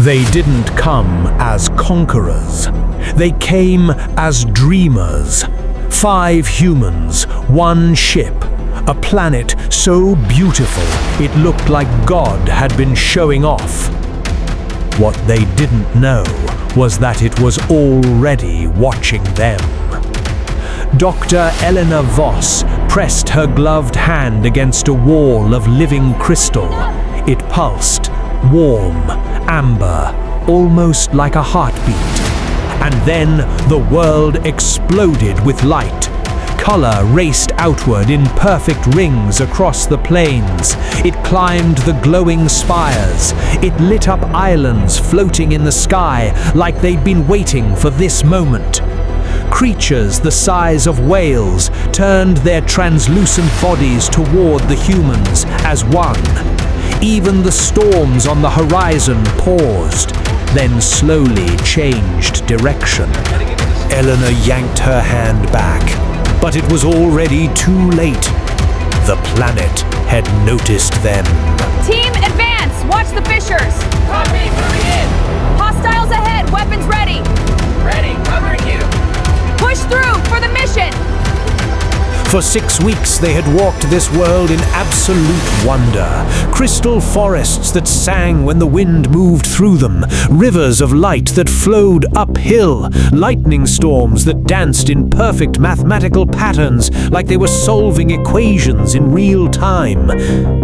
They didn't come as conquerors. They came as dreamers. 5 humans, 1 ship, a planet so beautiful it looked like God had been showing off. What they didn't know was that it was already watching them. Dr. Eleanor Voss pressed her gloved hand against a wall of living crystal. It pulsed, warm, amber, almost like a heartbeat. And then the world exploded with light. Color raced outward in perfect rings across the plains. It climbed the glowing spires. It lit up islands floating in the sky like they'd been waiting for this moment. Creatures the size of whales turned their translucent bodies toward the humans as one. Even the storms on the horizon paused, then slowly changed direction. Eleanor yanked her hand back, but it was already too late. The planet had noticed them. Team, advance! Watch the fissures! Copy, moving in! Hostiles ahead, weapons ready! Ready, covering you! Push through for the mission! For 6 weeks they had walked this world in absolute wonder. Crystal forests that sang when the wind moved through them, rivers of light that flowed uphill, lightning storms that danced in perfect mathematical patterns like they were solving equations in real time.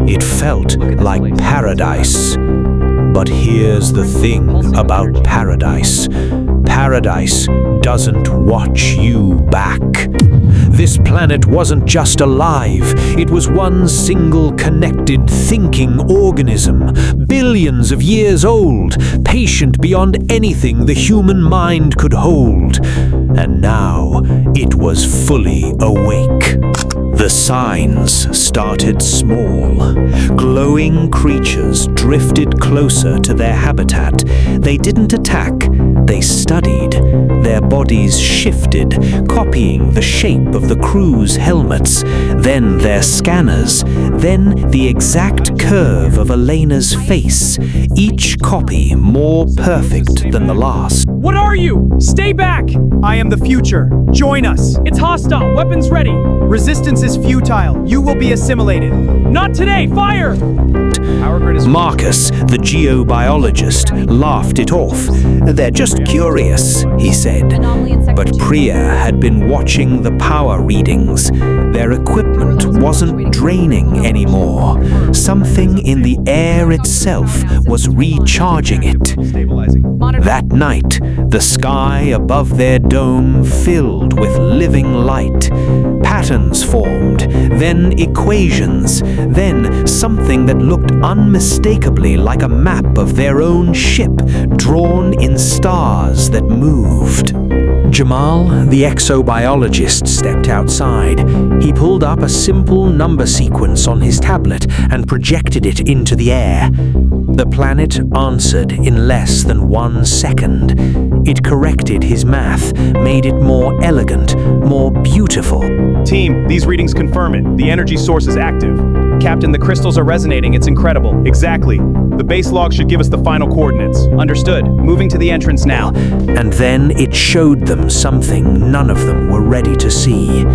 It felt like paradise. But here's the thing about paradise. Paradise doesn't watch you back. This planet wasn't just alive, it was one single connected thinking organism, billions of years old, patient beyond anything the human mind could hold. And now it was fully awake. The signs started small. Glowing creatures drifted closer to their habitat. They didn't attack, they studied. Their bodies shifted, copying the shape of the crew's helmets, then their scanners, then the exact curve of Elena's face, each copy more perfect than the last. What are you? Stay back! I am the future. Join us. It's hostile. Weapons ready. Resistance is futile. You will be assimilated. Not today. Fire! Marcus, the geobiologist, laughed it off. They're just curious, he said. But Priya had been watching the power readings. Their equipment wasn't draining anymore. Something in the air itself was recharging it. That night, the sky above their dome filled with living light. Patterns formed, then equations, then something that looked unmistakably like a map of their own ship, drawn in stars that moved. Jamal, the exobiologist, stepped outside. He pulled up a simple number sequence on his tablet and projected it into the air. The planet answered in less than 1 second. It corrected his math, made it more elegant, more beautiful. Team, these readings confirm it. The energy source is active. Captain, the crystals are resonating. It's incredible. Exactly. The base log should give us the final coordinates. Understood. Moving to the entrance now. And then it showed them something none of them were ready to see.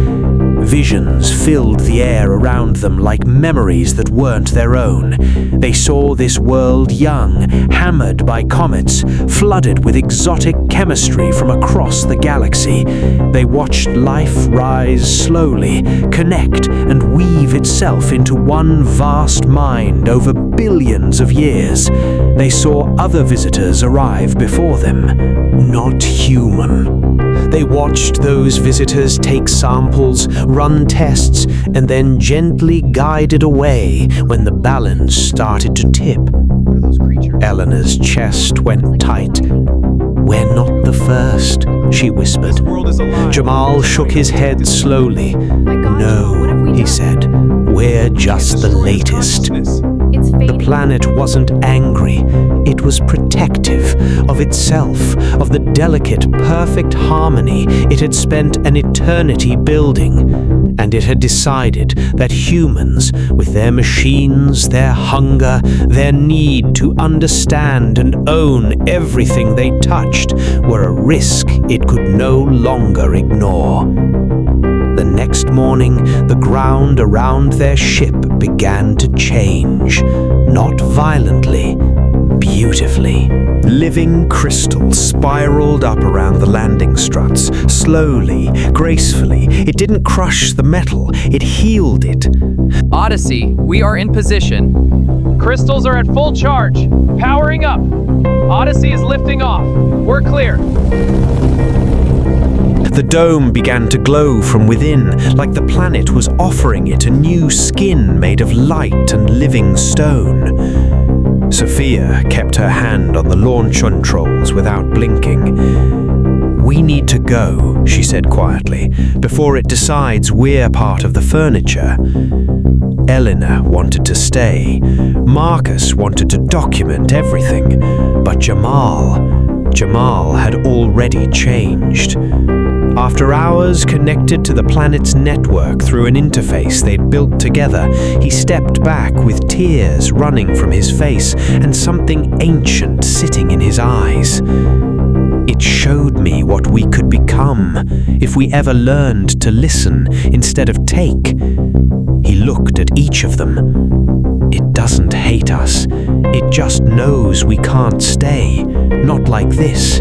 Visions filled the air around them like memories that weren't their own. They saw this world young, hammered by comets, flooded with exotic chemistry from across the galaxy. They watched life rise slowly, connect and weave itself into one vast mind over billions of years. They saw other visitors arrive before them, not human. They watched those visitors take samples, run tests, and then gently guided away when the balance started to tip. Eleanor's chest went tight. "We're not the first," she whispered. Jamal shook his head slowly. "No," he said, "we're just the latest." The planet wasn't angry, it was protective of itself, of the delicate, perfect harmony it had spent an eternity building. and it had decided that humans, with their machines, their hunger, their need to understand and own everything they touched, were a risk it could no longer ignore. The next morning, the ground around their ship began to change, not violently, beautifully. Living crystals spiraled up around the landing struts, slowly, gracefully. It didn't crush the metal, it healed it. Odyssey, we are in position. Crystals are at full charge. Powering up. Odyssey is lifting off. We're clear. The dome began to glow from within, like the planet was offering it a new skin made of light and living stone. Sophia kept her hand on the launch controls without blinking. "We need to go," she said quietly, "before it decides we're part of the furniture." Eleanor wanted to stay. Marcus wanted to document everything. But Jamal had already changed. After hours connected to the planet's network through an interface they'd built together, he stepped back with tears running from his face and something ancient sitting in his eyes. It showed me what we could become if we ever learned to listen instead of take. He looked at each of them. It doesn't hate us. It just knows we can't stay. Not like this.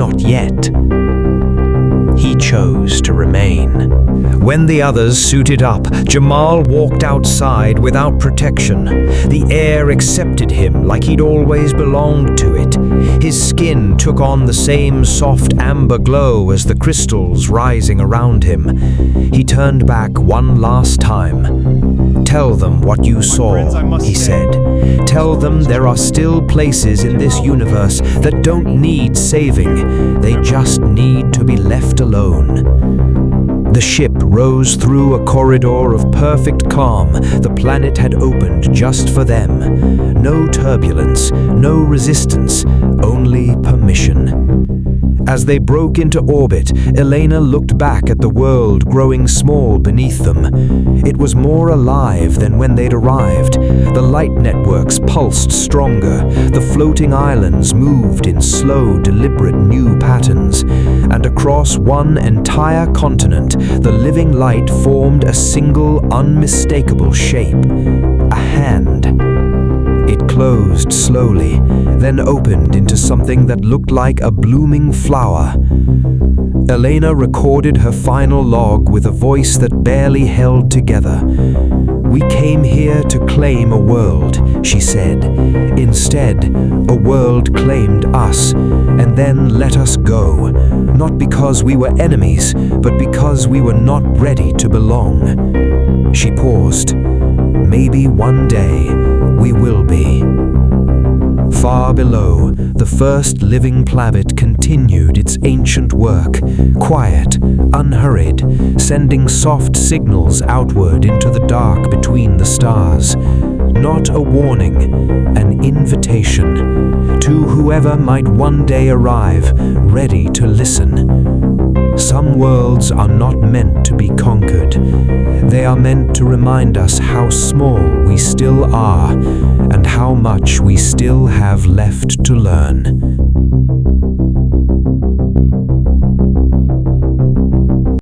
Not yet. He chose to remain. When the others suited up, Jamal walked outside without protection. The air accepted him like he'd always belonged to it. His skin took on the same soft amber glow as the crystals rising around him. He turned back one last time. "Tell them what you saw," he said. "Tell them there are still places in this universe that don't need saving. They just need to be left alone." The ship rose through a corridor of perfect calm the planet had opened just for them. No turbulence, no resistance, only permission. As they broke into orbit, Elena looked back at the world growing small beneath them. It was more alive than when they'd arrived. The light networks pulsed stronger. The floating islands moved in slow, deliberate new patterns. And across one entire continent, the living light formed a single, unmistakable shape. A hand. It closed slowly, then opened into something that looked like a blooming flower. Elena recorded her final log with a voice that barely held together. "We came here to claim a world," she said. "Instead, a world claimed us, and then let us go. Not because we were enemies, but because we were not ready to belong." She paused. "Maybe one day we will be." Far below, the first living planet continued its ancient work, quiet, unhurried, sending soft signals outward into the dark between the stars. Not a warning, an invitation to whoever might one day arrive, ready to listen. Some worlds are not meant to be conquered. They are meant to remind us how small we still are and how much we still have left to learn.